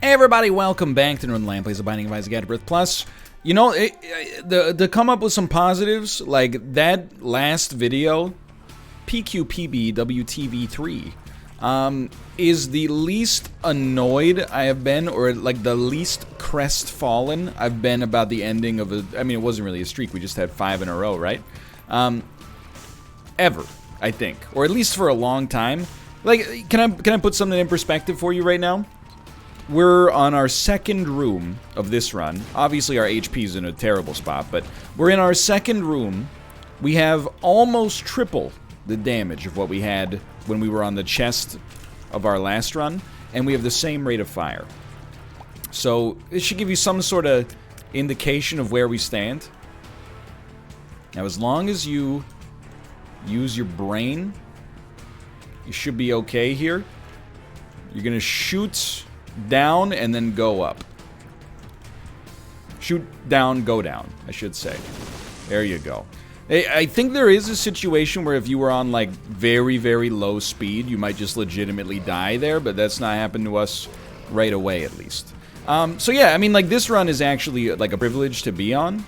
Hey everybody, welcome back to Northernlion Plays The Binding of Isaac AFTERBIRTH Plus. You know, to come up with some positives, like that last video, PQPBWTV3, is the least annoyed I have been, or like the least crestfallen I've been about the ending of a, I mean, it wasn't really a streak, we just had 5 in a row, right? Ever, I think, or at least for a long time. Like, can I put something in perspective for you right now? We're on our second room of this run. Obviously, our HP's in a terrible spot, but we're in our second room. We have almost triple the damage of what we had when we were on the chest of our last run, and we have the same rate of fire. So, it should give you some sort of indication of where we stand. Now, as long as you use your brain, you should be okay here. You're gonna shoot down and then go up. Shoot down, go down, I should say. There you go. I think there is a situation where if you were on like very, very low speed, you might just legitimately die there, but that's not happened to us right away at least. So yeah, I mean, like, this run is actually like a privilege to be on.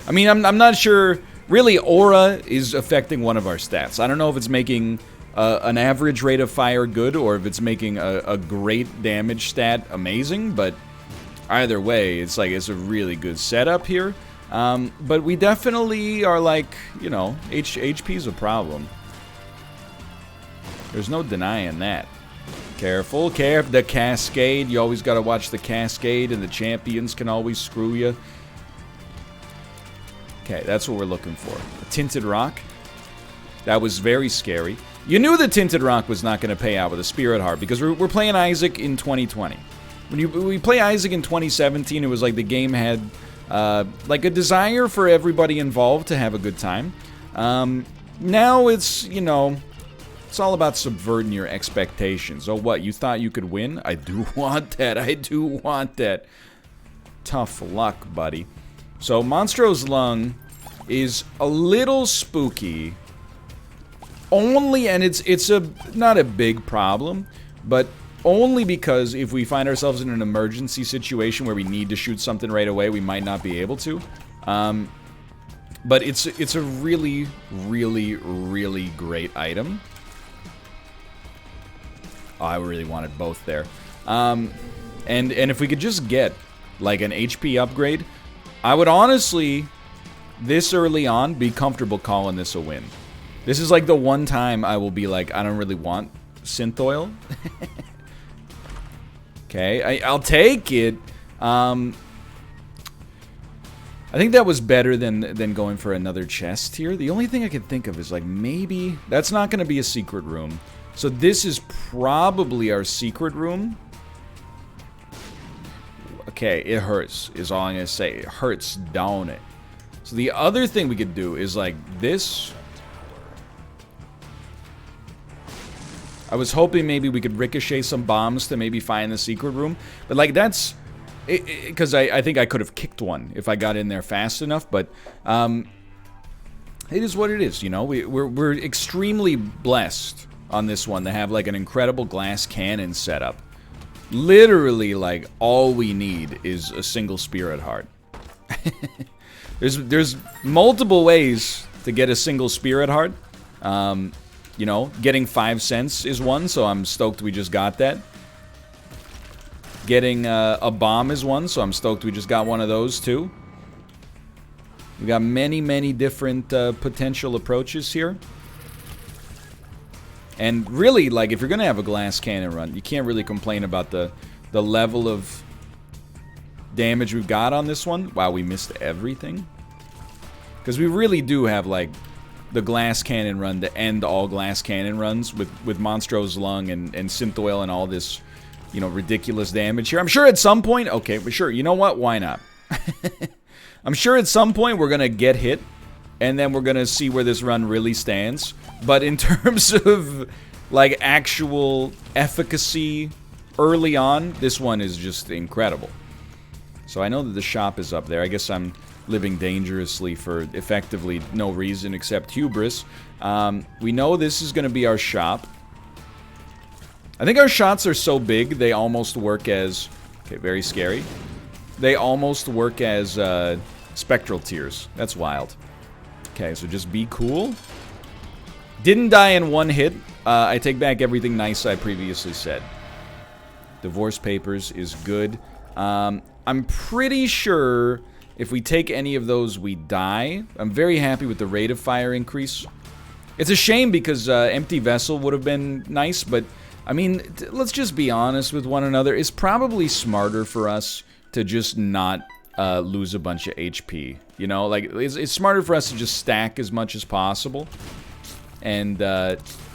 I mean, I'm not sure. Really, aura is affecting one of our stats. I don't know if it's making an average rate of fire good, or if it's making a great damage stat amazing, but either way, it's like, it's a really good setup here. But we definitely are like, you know, HP's a problem. There's no denying that. Careful, the cascade. You always gotta watch the cascade, and the champions can always screw you. Okay, that's what we're looking for. A tinted rock. That was very scary. You knew the tinted rock was not going to pay out with a spirit heart, because we're playing Isaac in 2020. When we play Isaac in 2017, it was like the game had like a desire for everybody involved to have a good time. Now it's, you know, it's all about subverting your expectations. Oh, what? You thought you could win? I do want that. I do want that. Tough luck, buddy. So Monstro's Lung is a little spooky. Only, and it's not a big problem, but only because if we find ourselves in an emergency situation where we need to shoot something right away, we might not be able to. But it's a really, really, really great item. Oh, I really wanted both there. And if we could just get like an HP upgrade, I would honestly, this early on, be comfortable calling this a win. This is like the one time I will be like, I don't really want synth oil. Okay, I'll take it. I think that was better than going for another chest here. The only thing I could think of is like, maybe that's not going to be a secret room. So this is probably our secret room. Okay, it hurts is all I'm going to say. It hurts, don't it? So the other thing we could do is like this. I was hoping maybe we could ricochet some bombs to maybe find the secret room. But, like, that's... Because I think I could have kicked one if I got in there fast enough. But, it is what it is, you know? We're extremely blessed on this one to have, like, an incredible glass cannon setup. Literally, like, all we need is a single spirit heart. There's multiple ways to get a single spirit heart. You know, getting 5 cents is one, so I'm stoked we just got that. Getting a bomb is one, so I'm stoked we just got one of those too. We got many, many different potential approaches here. And really, like, if you're gonna have a glass cannon run, you can't really complain about the level of damage we've got on this one. Wow, we missed everything. Because we really do have, like, the glass cannon run to end all glass cannon runs with Monstro's Lung and synth oil and all this, you know, ridiculous damage here. I'm sure at some point, okay, for sure, you know what? Why not? I'm sure at some point we're gonna get hit, and then we're gonna see where this run really stands. But in terms of, like, actual efficacy early on, this one is just incredible. So I know that the shop is up there. I guess I'm living dangerously for effectively no reason except hubris. We know this is going to be our shop. I think our shots are so big, they almost work as... Okay, very scary. They almost work as spectral tears. That's wild. Okay, so just be cool. Didn't die in one hit. I take back everything nice I previously said. Divorce papers is good. I'm pretty sure if we take any of those, we die. I'm very happy with the rate of fire increase. It's a shame because empty vessel would have been nice, but I mean, let's just be honest with one another. It's probably smarter for us to just not lose a bunch of HP. You know, like, it's smarter for us to just stack as much as possible. And,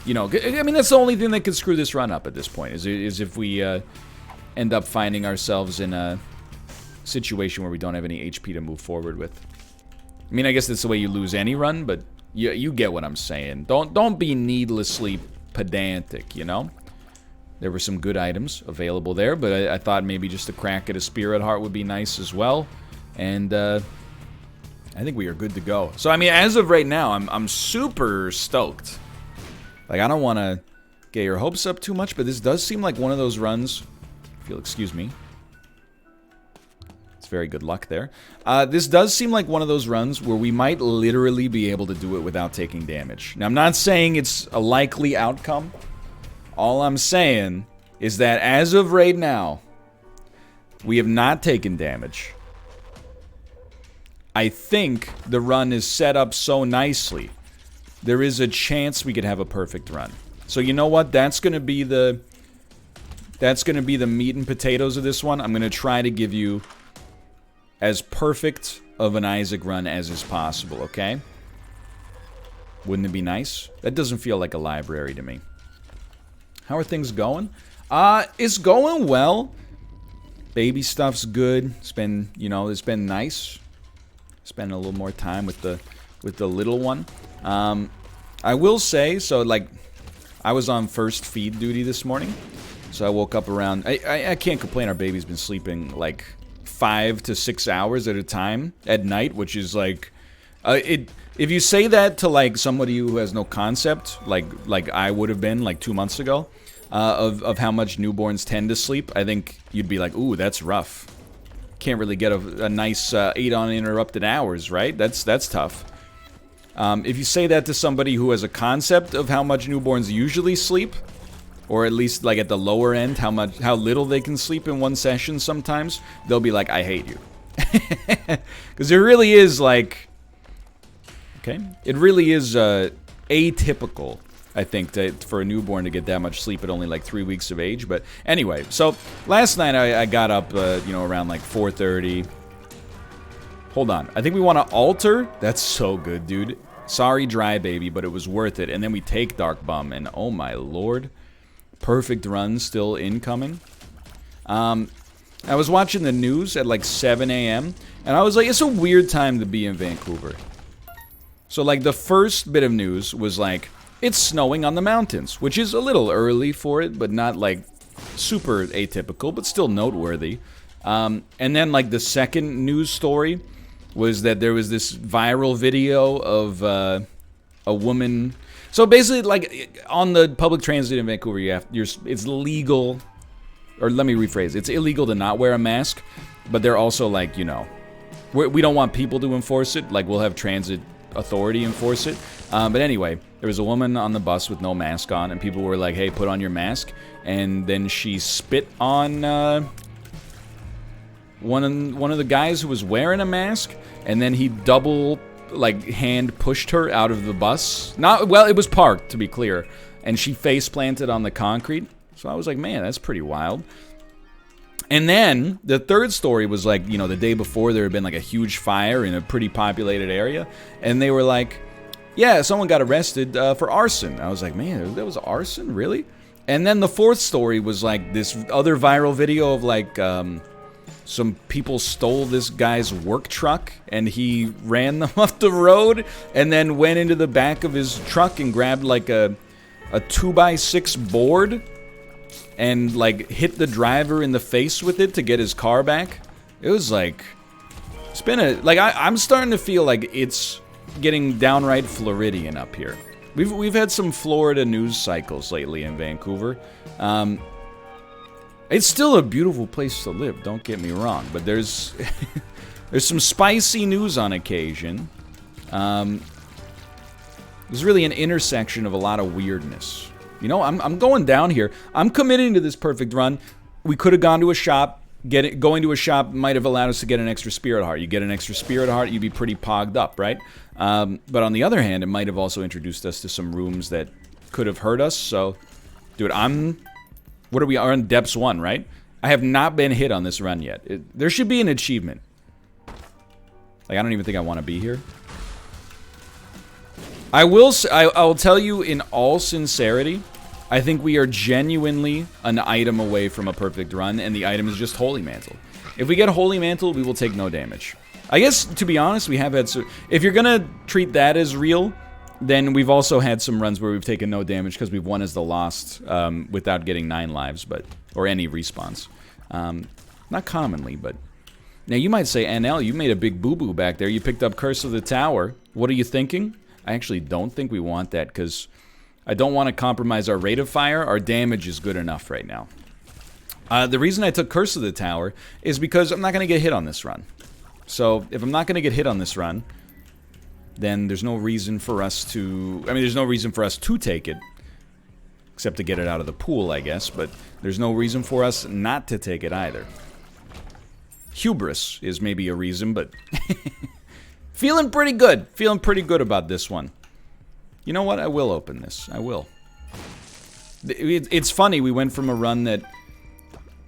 you know, I mean, that's the only thing that could screw this run up at this point, is if we end up finding ourselves in a situation where we don't have any HP to move forward with. I mean, I guess that's the way you lose any run, but you get what I'm saying. Don't be needlessly pedantic, you know? There were some good items available there, but I thought maybe just a crack at a Spirit Heart would be nice as well. And I think we are good to go. So, I mean, as of right now, I'm super stoked. Like, I don't want to get your hopes up too much, but this does seem like one of those runs. If you'll excuse me. It's very good luck there. This does seem like one of those runs where we might literally be able to do it without taking damage. Now, I'm not saying it's a likely outcome. All I'm saying is that as of right now, we have not taken damage. I think the run is set up so nicely. There is a chance we could have a perfect run. So you know what? That's going to be the meat and potatoes of this one. I'm going to try to give you as perfect of an Isaac run as is possible, okay? Wouldn't it be nice? That doesn't feel like a library to me. How are things going? It's going well. Baby stuff's good. It's been, you know, it's been nice. Spend a little more time with the little one. I will say, so like, I was on first feed duty this morning. So I woke up around, I can't complain, our baby's been sleeping like 5 to 6 hours at a time at night, which is like, if you say that to like somebody who has no concept, like I would have been like 2 months ago, of how much newborns tend to sleep, I think you'd be like, ooh, that's rough. Can't really get a nice 8 uninterrupted hours, right? That's tough. If you say that to somebody who has a concept of how much newborns usually sleep, or at least like at the lower end, how little they can sleep in one session sometimes, they'll be like, I hate you. Because it really is like, okay, it really is atypical, I think, for a newborn to get that much sleep at only like 3 weeks of age. But anyway, so last night I got up, you know, around like 4:30. Hold on, I think we want to alter. That's so good, dude. Sorry, Dry Baby, but it was worth it. And then we take Dark Bum, and oh my lord, perfect run still incoming. I was watching the news at like 7 a.m. and I was like, it's a weird time to be in Vancouver. So like the first bit of news was like, it's snowing on the mountains, which is a little early for it, but not like super atypical, but still noteworthy. And then like the second news story was that there was this viral video of a woman. So basically, like on the public transit in Vancouver, it's legal, or let me rephrase, it's illegal to not wear a mask, but they're also like, you know, we don't want people to enforce it. Like we'll have transit authority enforce it. But anyway, there was a woman on the bus with no mask on, and people were like, hey, put on your mask. And then she spit on one of the guys who was wearing a mask, and then he double like hand pushed her out of the bus. Well, it was parked, to be clear, and she face planted on the concrete. So I was like, man, that's pretty wild. And then the third story was like, you know, the day before there had been like a huge fire in a pretty populated area, and they were like, yeah, someone got arrested for arson. I was like, man, that was arson, really? And then the fourth story was like this other viral video of like some people stole this guy's work truck, and he ran them off the road and then went into the back of his truck and grabbed like a 2x6 board and like hit the driver in the face with it to get his car back. It was like, it's been I'm starting to feel like it's getting downright Floridian up here. We've had some Florida news cycles lately in Vancouver. It's still a beautiful place to live, don't get me wrong, but there's there's some spicy news on occasion. There's really an intersection of a lot of weirdness. You know, I'm going down here. I'm committing to this perfect run. We could have gone to a shop. Going to a shop might have allowed us to get an extra spirit heart. You get an extra spirit heart, you'd be pretty pogged up, right? But on the other hand, it might have also introduced us to some rooms that could have hurt us. So, dude, what are we on Depths 1, right? I have not been hit on this run yet. There should be an achievement. Like, I don't even think I want to be here. I will tell you in all sincerity, I think we are genuinely an item away from a perfect run, and the item is just Holy Mantle. If we get Holy Mantle, we will take no damage. I guess, to be honest, we have had... if you're gonna treat that as real, then we've also had some runs where we've taken no damage because we've won as the Lost without getting 9 lives, or any respawns. Not commonly, but... Now, you might say, NL, you made a big boo-boo back there. You picked up Curse of the Tower. What are you thinking? I actually don't think we want that, because I don't want to compromise our rate of fire. Our damage is good enough right now. The reason I took Curse of the Tower is because I'm not going to get hit on this run. So, if I'm not going to get hit on this run, then there's no reason for us to... I mean, there's no reason for us to take it. Except to get it out of the pool, I guess. But there's no reason for us not to take it either. Hubris is maybe a reason, but... Feeling pretty good. Feeling pretty good about this one. You know what? I will open this. I will. It's funny. We went from a run that...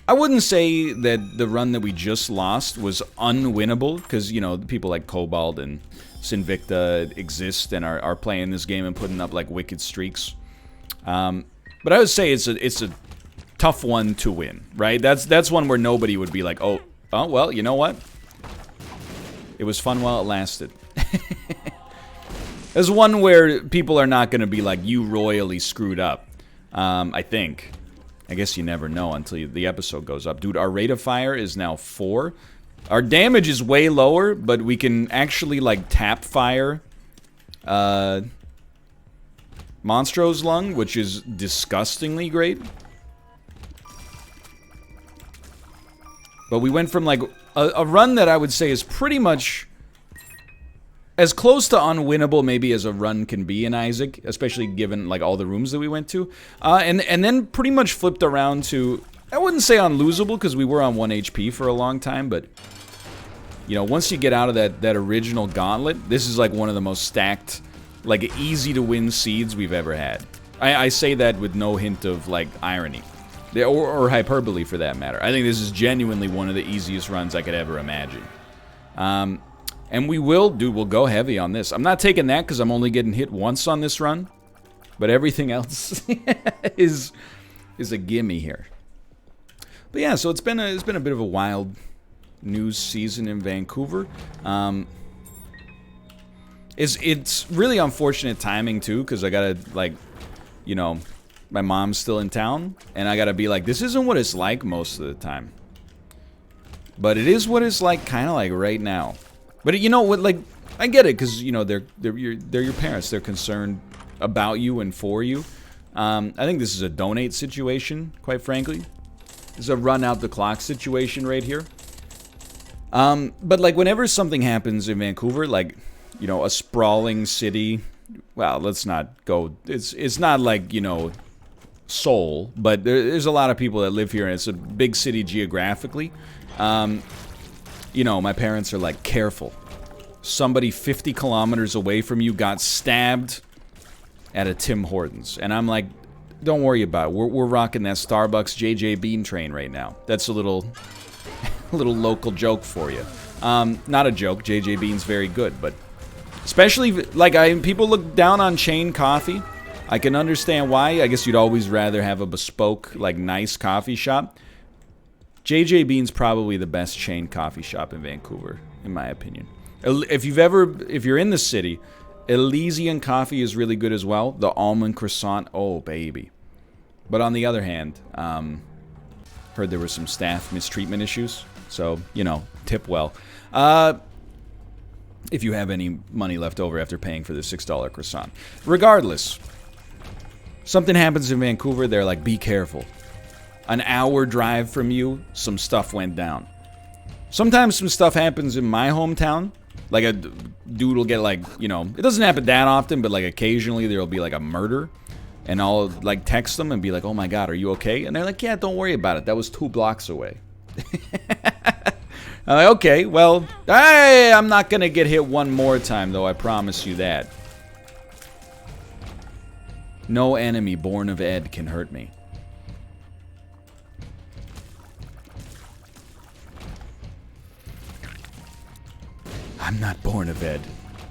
I wouldn't say that the run that we just lost was unwinnable, because, you know, people like Cobalt and Sinvicta exist and are playing this game and putting up, like, wicked streaks. But I would say it's a tough one to win, right? That's one where nobody would be like, oh, well, you know what? It was fun while it lasted. There's one where people are not going to be like, you royally screwed up. I think. I guess you never know until the episode goes up. Dude, our rate of fire is now 4. Our damage is way lower, but we can actually, like, tap fire Monstro's Lung, which is disgustingly great. But we went from, like, a run that I would say is pretty much as close to unwinnable maybe as a run can be in Isaac, especially given, like, all the rooms that we went to. And then pretty much flipped around to, I wouldn't say unlosable, because we were on 1 HP for a long time, but, you know, once you get out of that original gauntlet, this is, like, one of the most stacked, like, easy-to-win seeds we've ever had. I say that with no hint of, like, irony. Or hyperbole, for that matter. I think this is genuinely one of the easiest runs I could ever imagine. And we'll go heavy on this. I'm not taking that because I'm only getting hit once on this run. But everything else is a gimme here. But yeah, so it's been a bit of a wild news season in Vancouver. It's really unfortunate timing too, because I gotta, like, you know, my mom's still in town, and I gotta be like, this isn't what it's like most of the time. But it is what it's like, kind of like right now. But you know what, like, I get it, because, you know, they're your parents. They're concerned about you and for you. I think this is a donate situation, quite frankly. This is a run out the clock situation right here. But, like, whenever something happens in Vancouver, like, you know, a sprawling city, well, let's not go, it's not like, you know, Seoul, but there's a lot of people that live here, and it's a big city geographically. You know, my parents are like, careful. Somebody 50 kilometers away from you got stabbed at a Tim Hortons. And I'm like, don't worry about it. We're rocking that Starbucks JJ Bean train right now. That's a little local joke for you. Not a joke. JJ Bean's very good, but especially, like, people look down on chain coffee. I can understand why. I guess you'd always rather have a bespoke, like, nice coffee shop. JJ Bean's probably the best chain coffee shop in Vancouver, in my opinion. If you're in the city, Elysian coffee is really good as well. The almond croissant, oh baby. But on the other hand, heard there were some staff mistreatment issues, so, you know, tip well. if you have any money left over after paying for the $6 croissant. Regardless, something happens in Vancouver, they're like, be careful. An hour drive from you, some stuff went down. Sometimes some stuff happens in my hometown. Like a dude will get like, you know, it doesn't happen that often, but like occasionally there'll be like a murder. And I'll like text them and be like, oh my God, are you okay? And they're like, yeah, don't worry about it. That was 2 blocks away. I'm like, okay, well, I'm not going to get hit one more time, though. I promise you that. No enemy born of Ed can hurt me. I'm not born of Ed.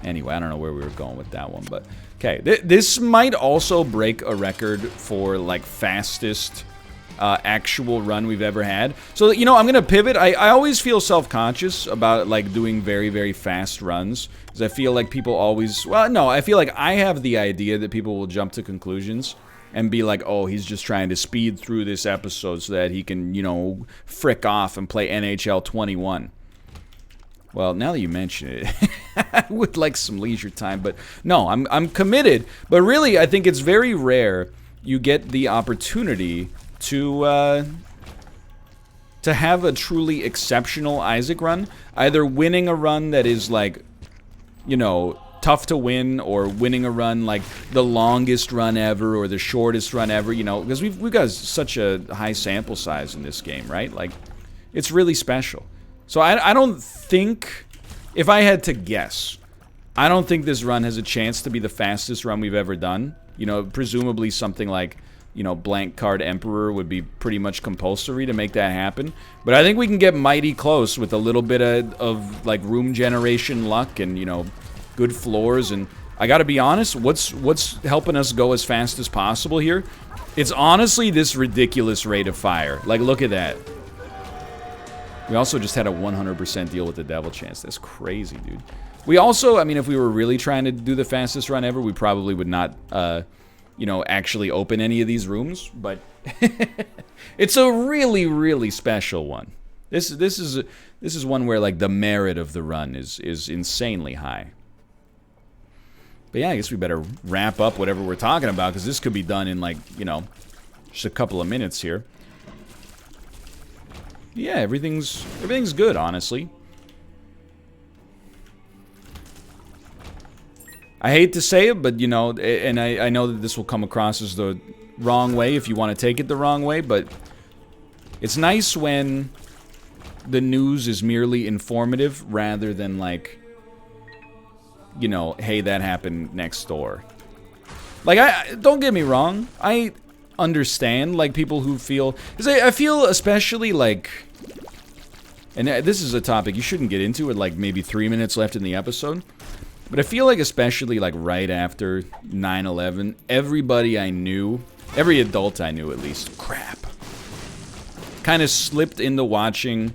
Anyway, I don't know where we were going with that one, but... Okay, this might also break a record for, like, fastest actual run we've ever had. So, you know, I'm going to pivot. I always feel self-conscious about, like, doing very, very fast runs. Because I feel like people always... Well, no, I feel like I have the idea that people will jump to conclusions and be like, oh, he's just trying to speed through this episode so that he can, you know, frick off and play NHL 21. Well, now that you mention it, I would like some leisure time, but no, I'm committed. But really, I think it's very rare you get the opportunity to have a truly exceptional Isaac run. Either winning a run that is like, you know, tough to win, or winning a run like the longest run ever or the shortest run ever, you know, because we've got such a high sample size in this game, right? Like, it's really special. So I don't think, if I had to guess, I don't think this run has a chance to be the fastest run we've ever done. You know, presumably something like, you know, Blank Card Emperor would be pretty much compulsory to make that happen. But I think we can get mighty close with a little bit of like, room generation luck and, you know, good floors. And I gotta be honest, what's helping us go as fast as possible here? It's honestly this ridiculous rate of fire. Like, look at that. We also just had a 100% deal with the Devil Chance. That's crazy, dude. We also, I mean, if we were really trying to do the fastest run ever, we probably would not, you know, actually open any of these rooms. But it's a really, really special one. This is one where, like, the merit of the run is insanely high. But yeah, I guess we better wrap up whatever we're talking about, because this could be done in, like, you know, just a couple of minutes here. Yeah, everything's good, honestly. I hate to say it, but, you know, and I know that this will come across as the wrong way if you want to take it the wrong way, but it's nice when the news is merely informative rather than, like, you know, hey, that happened next door. Like, don't get me wrong, I understand, like, people who feel... Because I feel especially, like... And this is a topic you shouldn't get into with, like, maybe 3 minutes left in the episode. But I feel like especially, like, right after 9/11, everybody I knew, every adult I knew at least, crap, kind of slipped into watching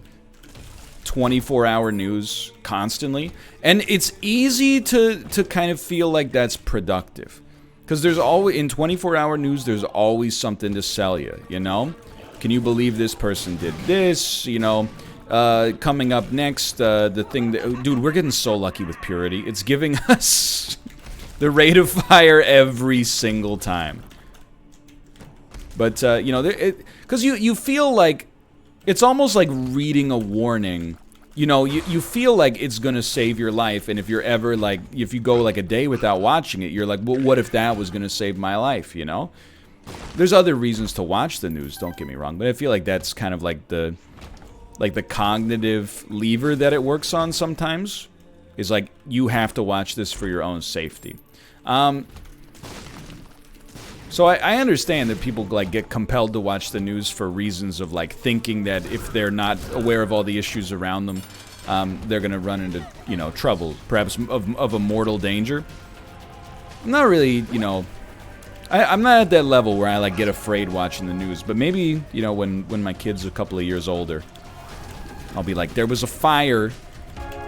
24-hour news constantly. And it's easy to kind of feel like that's productive. Because there's always, in 24-hour news, there's always something to sell you, you know? Can you believe this person did this, you know? Coming up next, the thing that... Dude, we're getting so lucky with Purity. It's giving us the rate of fire every single time. But, you know, because you feel like... It's almost like reading a warning. You know, you feel like it's gonna save your life, and if you're ever, like... If you go, like, a day without watching it, you're like, well, what if that was gonna save my life, you know? There's other reasons to watch the news, don't get me wrong, but I feel like that's kind of like the cognitive lever that it works on sometimes, is like, you have to watch this for your own safety. So I understand that people, like, get compelled to watch the news for reasons of, like, thinking that if they're not aware of all the issues around them, they're gonna run into, you know, trouble, perhaps of a mortal danger. I'm not really, you know... I'm not at that level where I, like, get afraid watching the news, but maybe, you know, when my kid's a couple of years older, I'll be like, there was a fire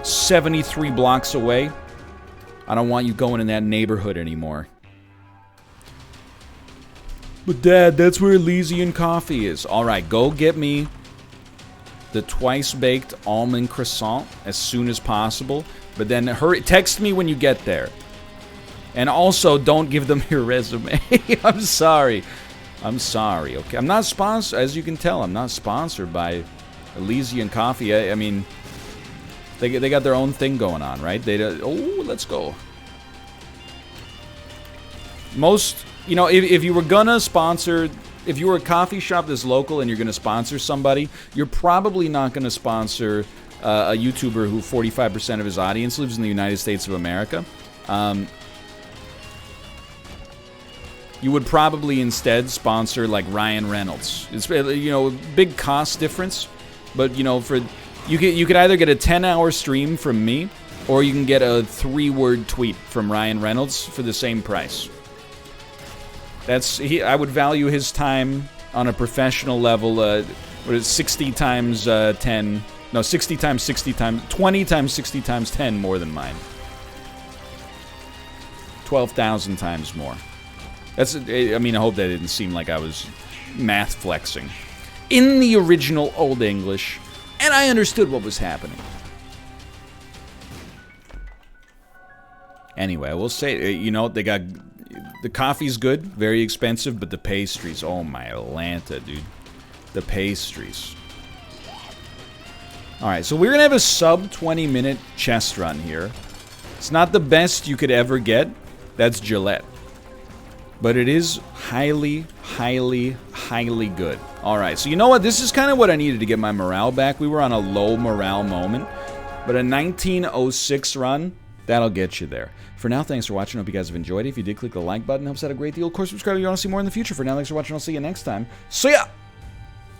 73 blocks away. I don't want you going in that neighborhood anymore. But Dad, that's where Elysian coffee is. Alright, go get me the twice-baked almond croissant as soon as possible. But then hurry, text me when you get there. And also, don't give them your resume. I'm sorry. I'm sorry, okay? I'm not sponsored, as you can tell, I'm not sponsored by Elysian Coffee. I mean, they got their own thing going on, right? Oh, let's go. Most, you know, if you were gonna sponsor, if you were a coffee shop that's local and you're gonna sponsor somebody, you're probably not gonna sponsor a YouTuber who 45% of his audience lives in the United States of America. You would probably instead sponsor like Ryan Reynolds. It's, you know, big cost difference, but you know, for you could either get a 10-hour stream from me, or you can get a 3-word tweet from Ryan Reynolds for the same price. I would value his time on a professional level. What is it, 60 times 10? No, 60 times 60 times 20 times 60 times 10 more than mine. 12,000 times more. I mean, I hope that didn't seem like I was math flexing. In the original Old English, and I understood what was happening. Anyway, I will say, you know, they got... The coffee's good, very expensive, but the pastries, oh my Atlanta, dude. The pastries. Alright, so we're gonna have a sub 20-minute chest run here. It's not the best you could ever get. That's Gillette. But it is highly, highly, highly good. Alright, so you know what? This is kind of what I needed to get my morale back. We were on a low morale moment. But a 1906 run, that'll get you there. For now, thanks for watching. Hope you guys have enjoyed it. If you did, click the like button. Helps out a great deal. Of course, subscribe if you want to see more in the future. For now, thanks for watching. I'll see you next time. See ya!